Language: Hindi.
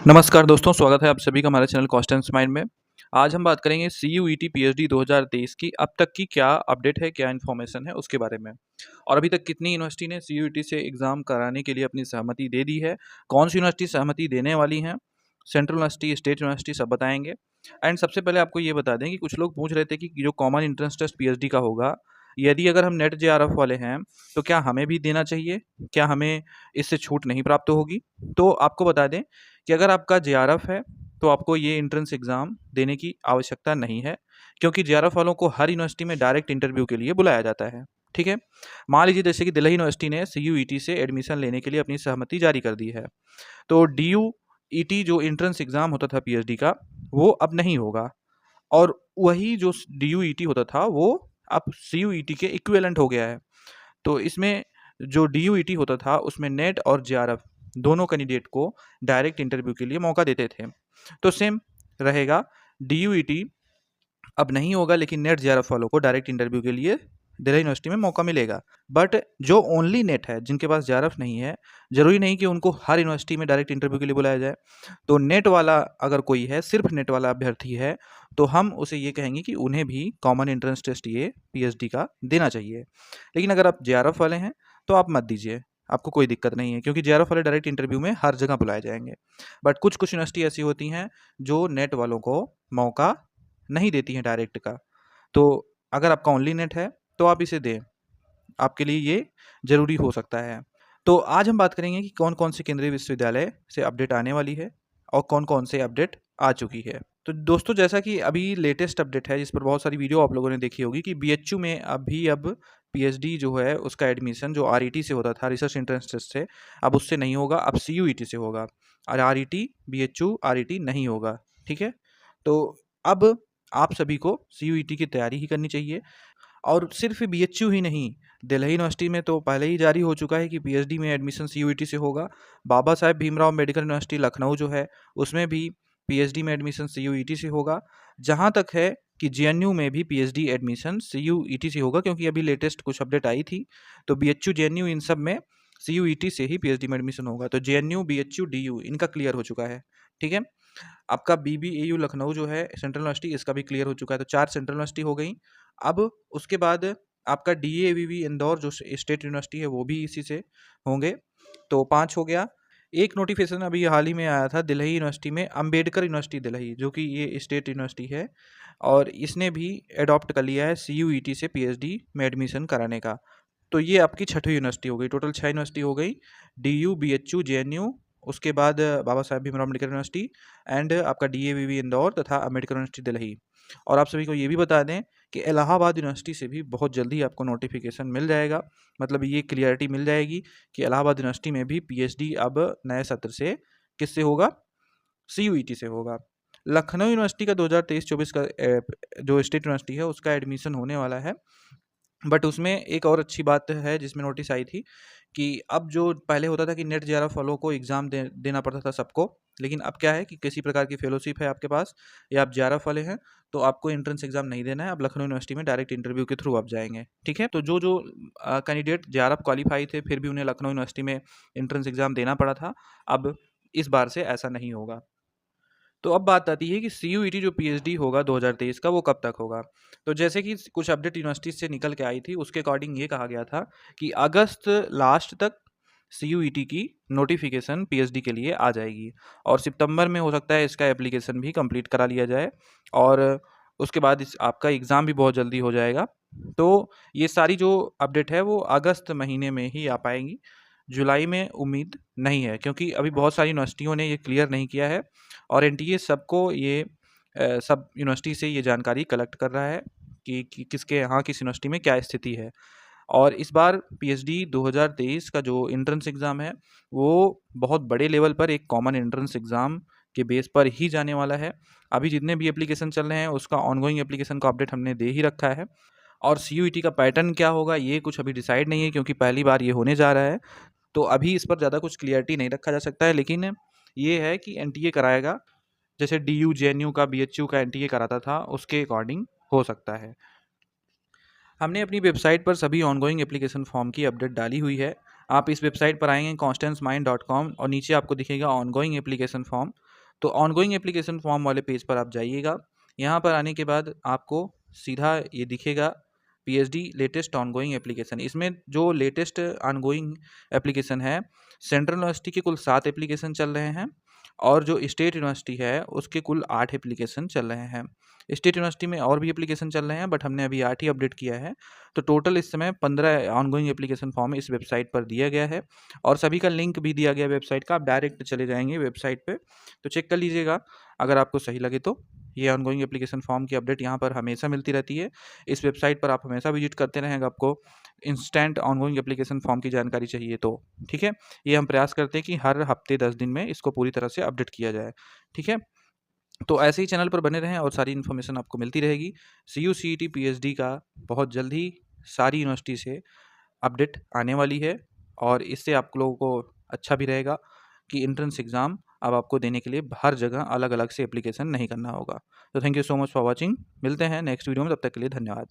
नमस्कार दोस्तों, स्वागत है आप सभी का हमारे चैनल कॉन्स्टेंट माइंड में। आज हम बात करेंगे CUET पीएचडी 2023 की अब तक की क्या अपडेट है, क्या इन्फॉर्मेशन है उसके बारे में। और अभी तक कितनी यूनिवर्सिटी ने CUET से एग्ज़ाम कराने के लिए अपनी सहमति दे दी है, कौन सी यूनिवर्सिटी सहमति देने वाली हैं, सेंट्रल यूनिवर्सिटी, स्टेट यूनिवर्सिटी सब बताएंगे। एंड सबसे पहले आपको ये बता दें कि कुछ लोग पूछ रहे थे कि जो कॉमन एंट्रेंस टेस्ट पीएचडी का होगा, यदि अगर हम नेट जेआरएफ वाले हैं तो क्या हमें भी देना चाहिए, क्या हमें इससे छूट नहीं प्राप्त होगी। तो आपको बता दें कि अगर आपका जेआरएफ है तो आपको ये एंट्रेंस एग्ज़ाम देने की आवश्यकता नहीं है, क्योंकि जेआरएफ वालों को हर यूनिवर्सिटी में डायरेक्ट इंटरव्यू के लिए बुलाया जाता है। ठीक है। मान लीजिए जैसे कि दिल्ली यूनिवर्सिटी ने CUET से एडमिशन लेने के लिए अपनी सहमति जारी कर दी है, तो DUET जो एंट्रेंस एग्ज़ाम होता था पीएचडी का, वो अब नहीं होगा। और वही जो DUET होता था वो अब CUET के इक्विवेलेंट हो गया है। तो इसमें जो DUET होता था उसमें नेट और जेआरएफ दोनों कैंडिडेट को डायरेक्ट इंटरव्यू के लिए मौका देते थे। तो सेम रहेगा, DUET अब नहीं होगा, लेकिन नेट जेआरएफ वालों को डायरेक्ट इंटरव्यू के लिए दिल्ली यूनिवर्सिटी में मौका मिलेगा। बट जो ओनली नेट है, जिनके पास जेआरएफ नहीं है, ज़रूरी नहीं कि उनको हर यूनिवर्सिटी में डायरेक्ट इंटरव्यू के लिए बुलाया जाए। तो नेट वाला अगर कोई है, सिर्फ नेट वाला अभ्यर्थी है, तो हम उसे ये कहेंगे कि उन्हें भी कॉमन एंट्रेंस टेस्ट ये पीएचडी का देना चाहिए। लेकिन अगर आप जेआरएफ वाले हैं तो आप मत दीजिए, आपको कोई दिक्कत नहीं है, क्योंकि जेआरएफ वाले डायरेक्ट इंटरव्यू में हर जगह बुलाए जाएंगे। बट कुछ कुछ यूनिवर्सिटी ऐसी होती हैं जो नेट वालों को मौका नहीं देती हैं डायरेक्ट का। तो अगर आपका ओनली नेट है तो आप इसे दें, आपके लिए ये ज़रूरी हो सकता है। तो आज हम बात करेंगे कि कौन कौन से केंद्रीय विश्वविद्यालय से अपडेट आने वाली है और कौन कौन से अपडेट आ चुकी है। तो दोस्तों, जैसा कि अभी लेटेस्ट अपडेट है, जिस पर बहुत सारी वीडियो आप लोगों ने देखी होगी, कि BHU में अब पीएचडी जो है उसका एडमिशन जो RET से होता था, रिसर्च एंट्रेंस टेस्ट से, अब उससे नहीं होगा, अब CUET से होगा। और RET BHU RET नहीं होगा। ठीक है। तो अब आप सभी को CUET की तैयारी ही करनी चाहिए। और सिर्फ BHU ही नहीं, दिल्ली यूनिवर्सिटी में तो पहले ही जारी हो चुका है कि पीएचडी में एडमिशन CUET से होगा। बाबा साहेब भीमराव मेडिकल यूनिवर्सिटी लखनऊ जो है, उसमें भी पीएचडी में एडमिशन CUET से होगा। जहाँ तक है कि JNU में भी पीएचडी एडमिशन CUET से होगा, क्योंकि अभी लेटेस्ट कुछ अपडेट आई थी। तो BHU JNU इन सब में CUET से ही पीएचडी में एडमिशन होगा। तो JNU BHU DU इनका क्लियर हो चुका है। ठीक है। आपका BBAU लखनऊ जो है सेंट्रल यूनिवर्सिटी, इसका भी क्लियर हो चुका है। तो 4 सेंट्रल यूनिवर्सिटी हो गई। अब उसके बाद आपका DAVV इंदौर जो स्टेट यूनिवर्सिटी है वो भी इसी से होंगे, तो 5 हो गया। एक नोटिफिकेशन अभी हाल ही में आया था दिल्ली यूनिवर्सिटी में, अंबेडकर यूनिवर्सिटी दिल्ली, जो कि ये स्टेट यूनिवर्सिटी है, और इसने भी एडॉप्ट कर लिया है CUET से पीएचडी में एडमिशन कराने का। तो ये आपकी 6वीं यूनिवर्सिटी हो गई। टोटल 6 यूनिवर्सिटी हो गई, DU BHU JNU, उसके बाद बाबा साहेब भीमराव अम्बेडकर यूनिवर्सिटी, एंड आपका DAVV इंदौर तथा अम्बेडकर यूनिवर्सिटी दिल्ली। और आप सभी को ये भी बता दें कि इलाहाबाद यूनिवर्सिटी से भी बहुत जल्दी आपको नोटिफिकेशन मिल जाएगा। मतलब ये क्लियरिटी मिल जाएगी कि इलाहाबाद यूनिवर्सिटी में भी पीएचडी अब नए सत्र से किससे होगा, CUET से होगा। लखनऊ यूनिवर्सिटी का 2023-24 का जो स्टेट यूनिवर्सिटी है उसका एडमिशन होने वाला है। बट उसमें एक और अच्छी बात है जिसमें नोटिस आई थी, कि अब जो पहले होता था कि नेट जेआरएफ वालों को एग्ज़ाम देना पड़ता था सबको, लेकिन अब क्या है कि किसी प्रकार की फेलोशिप है आपके पास या आप जेआरएफ वाले हैं तो आपको एंट्रेंस एग्जाम नहीं देना है। अब लखनऊ यूनिवर्सिटी में डायरेक्ट इंटरव्यू के थ्रू आप जाएंगे। ठीक है। तो जो जो कैंडिडेट जेआरएफ क्वालिफाई थे फिर भी उन्हें लखनऊ यूनिवर्सिटी में एंट्रेंस एग्जाम देना पड़ा था, अब इस बार से ऐसा नहीं होगा। तो अब बात आती है कि CUET जो पीएचडी होगा 2023 का वो कब तक होगा। तो जैसे कि कुछ अपडेट यूनिवर्सिटी से निकल के आई थी, उसके अकॉर्डिंग ये कहा गया था कि अगस्त लास्ट तक CUET की नोटिफिकेशन पीएचडी के लिए आ जाएगी, और सितंबर में हो सकता है इसका एप्लीकेशन भी कंप्लीट करा लिया जाए, और उसके बाद इस आपका एग्ज़ाम भी बहुत जल्दी हो जाएगा। तो ये सारी जो अपडेट है वो अगस्त महीने में ही आ पाएंगी, जुलाई में उम्मीद नहीं है, क्योंकि अभी बहुत सारी यूनिवर्सिटियों ने ये क्लियर नहीं किया है, और एनटीए सबको ये सब यूनिवर्सिटी से ये जानकारी कलेक्ट कर रहा है कि किसके यहाँ किस यूनिवर्सिटी में क्या स्थिति है। और इस बार पीएचडी 2023 का जो एंट्रेंस एग्ज़ाम है वो बहुत बड़े लेवल पर एक कॉमन एंट्रेंस एग्ज़ाम के बेस पर ही जाने वाला है। अभी जितने भी एप्लीकेशन चल रहे हैं उसका ऑनगोइंग एप्लीकेशन का अपडेट हमने दे ही रखा है, और CUET का पैटर्न क्या होगा ये कुछ अभी डिसाइड नहीं है, क्योंकि पहली बार ये होने जा रहा है। तो अभी इस पर ज़्यादा कुछ क्लियरिटी नहीं रखा जा सकता है, लेकिन ये है कि एनटीए कराएगा, जैसे DU JNU का BHU का एनटीए कराता था उसके अकॉर्डिंग हो सकता है। हमने अपनी वेबसाइट पर सभी ऑनगोइंग एप्लीकेशन फॉर्म की अपडेट डाली हुई है। आप इस वेबसाइट पर आएंगे constancemind.com, और नीचे आपको दिखेगा ऑनगोइंग एप्लीकेशन फॉर्म। तो ऑनगोइंग एप्लीकेशन फॉर्म वाले पेज पर आप जाइएगा। यहाँ पर आने के बाद आपको सीधा ये दिखेगा पीएचडी लेटेस्ट ऑनगोइंग एप्लीकेशन। इसमें जो लेटेस्ट ऑनगोइंग एप्लीकेशन है, सेंट्रल यूनिवर्सिटी के कुल 7 एप्लीकेशन चल रहे हैं और जो स्टेट यूनिवर्सिटी है उसके कुल 8 एप्लीकेशन चल रहे हैं। स्टेट यूनिवर्सिटी में और भी एप्लीकेशन चल रहे हैं, बट हमने अभी 8 ही अपडेट किया है। तो टोटल इस समय 15 ऑनगोइंग एप्लीकेशन फॉर्म इस वेबसाइट पर दिया गया है और सभी का लिंक भी दिया गया वेबसाइट का। आप डायरेक्ट चले जाएंगे वेबसाइट पे तो चेक कर लीजिएगा, अगर आपको सही लगे तो। ये ऑनगोइंग एप्लीकेशन फॉर्म की अपडेट यहाँ पर हमेशा मिलती रहती है। इस वेबसाइट पर आप हमेशा विजिट करते रहेंगे, आपको इंस्टेंट ऑनगोइंग एप्लीकेशन फॉर्म की जानकारी चाहिए तो। ठीक है, ये हम प्रयास करते हैं कि हर हफ्ते 10 दिन में इसको पूरी तरह से अपडेट किया जाए। ठीक है, तो ऐसे ही चैनल पर बने रहें और सारी इन्फॉर्मेशन आपको मिलती रहेगी। CU/CET PhD का बहुत जल्द ही सारी यूनिवर्सिटी से अपडेट आने वाली है और इससे आप लोगों को अच्छा भी रहेगा कि एंट्रेंस एग्ज़ाम अब आपको देने के लिए हर जगह अलग अलग से एप्लीकेशन नहीं करना होगा। तो thank you so much for watching. मिलते हैं नेक्स्ट वीडियो में, तब तक के लिए धन्यवाद।